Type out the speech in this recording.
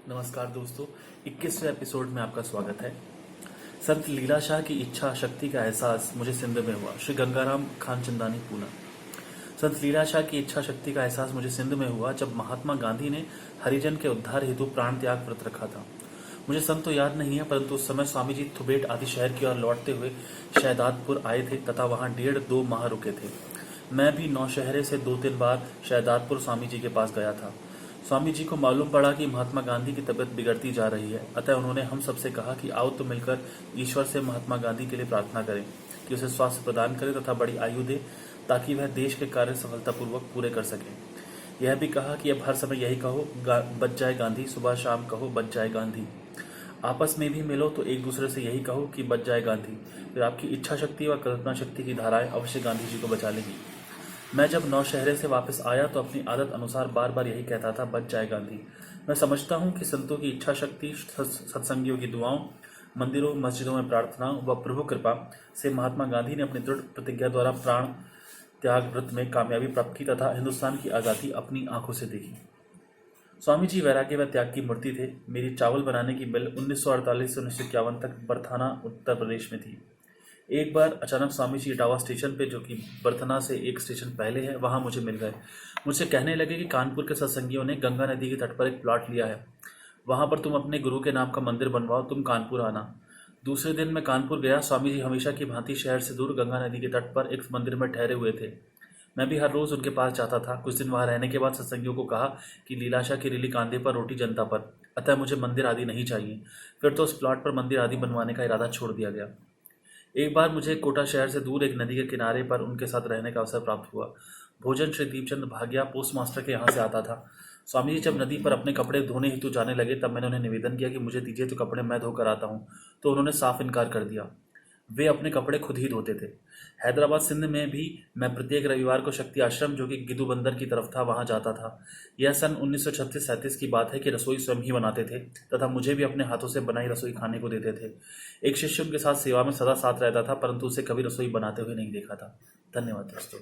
नमस्कार दोस्तों, 21वें एपिसोड में आपका स्वागत है। संत लीलाशाह की इच्छा शक्ति का एहसास मुझे सिंध में हुआ। श्री गंगाराम खानचंदानी, पूना। संत लीलाशाह की इच्छा शक्ति का एहसास मुझे सिंध में हुआ जब महात्मा गांधी ने हरिजन के उद्धार हेतु प्राण त्याग व्रत रखा था। मुझे सन तो याद नहीं है, परंतु उस समय स्वामी जी थुबेट आदि शहर की ओर लौटते हुए शहदादपुर आए थे तथा वहां 1.5-2 माह रुके थे। मैं भी नौशहरे से 2-3 बार शहदादपुर स्वामी जी के पास गया था। स्वामी जी को मालूम पड़ा कि महात्मा गांधी की तबीयत बिगड़ती जा रही है, अतः उन्होंने हम सबसे कहा कि आओ तो मिलकर ईश्वर से महात्मा गांधी के लिए प्रार्थना करें कि उसे स्वास्थ्य प्रदान करे तथा बड़ी आयु दे, ताकि वह देश के कार्य सफलतापूर्वक पूरे कर सके। यह भी कहा कि अब हर समय यही कहो, बच जाए गांधी, सुबह शाम कहो बच जाए गांधी। आपस में भी मिलो तो एक दूसरे से यही कहो कि बच जाए गांधी, फिर आपकी इच्छा शक्ति व कल्पना शक्ति की धाराएं अवश्य गांधी जी को बचा लेगी। मैं जब नौशहरे से वापस आया तो अपनी आदत अनुसार बार बार यही कहता था, बच जाए गांधी। मैं समझता हूँ कि संतों की इच्छा शक्ति, सत्संगियों की दुआओं, मंदिरों मस्जिदों में प्रार्थनाओं व प्रभु कृपा से महात्मा गांधी ने अपनी दृढ़ प्रतिज्ञा द्वारा प्राण त्याग व्रत में कामयाबी प्राप्त की तथा हिंदुस्तान की आज़ादी अपनी आंखों से देखी। स्वामी जी वैराग्य व त्याग की मूर्ति थे। मेरी चावल बनाने की मिल 1948 से 1951 तक बरथाना, उत्तर प्रदेश में थी। एक बार अचानक स्वामी जी इटावा स्टेशन पे, जो कि बरथना से एक स्टेशन पहले है, वहां मुझे मिल गए। मुझसे कहने लगे कि कानपुर के सत्संगियों ने गंगा नदी के तट पर एक प्लॉट लिया है, वहां पर तुम अपने गुरु के नाम का मंदिर बनवाओ, तुम कानपुर आना। दूसरे दिन मैं कानपुर गया। स्वामी जी हमेशा की भांति शहर से दूर गंगा नदी के तट पर एक मंदिर में ठहरे हुए थे। मैं भी हर रोज उनके पास जाता था। कुछ दिन वहां रहने के बाद सत्संगियों को कहा कि लीलाशाह की रिली कांधे पर, रोटी जनता पर, अतः मुझे मंदिर आदि नहीं चाहिए। फिर तो उस प्लॉट पर मंदिर आदि बनवाने का इरादा छोड़ दिया गया। एक बार मुझे कोटा शहर से दूर एक नदी के किनारे पर उनके साथ रहने का अवसर प्राप्त हुआ। भोजन श्री दीपचंद भाग्या पोस्ट मास्टर के यहाँ से आता था। स्वामी जी जब नदी पर अपने कपड़े धोने हेतु जाने लगे तब मैंने उन्हें निवेदन किया कि मुझे दीजिए तो कपड़े मैं धोकर आता हूँ, तो उन्होंने साफ इनकार कर दिया। वे अपने कपड़े खुद ही धोते थे। हैदराबाद सिंध में भी मैं प्रत्येक रविवार को शक्ति आश्रम, जो कि गिदू बंदर की तरफ था, वहां जाता था। यह सन 1936-37 की बात है कि रसोई स्वयं ही बनाते थे तथा मुझे भी अपने हाथों से बनाई रसोई खाने को देते थे। एक शिष्य उनके साथ सेवा में सदा साथ रहता था, परंतु उसे कभी रसोई बनाते हुए नहीं देखा था। धन्यवाद दोस्तों।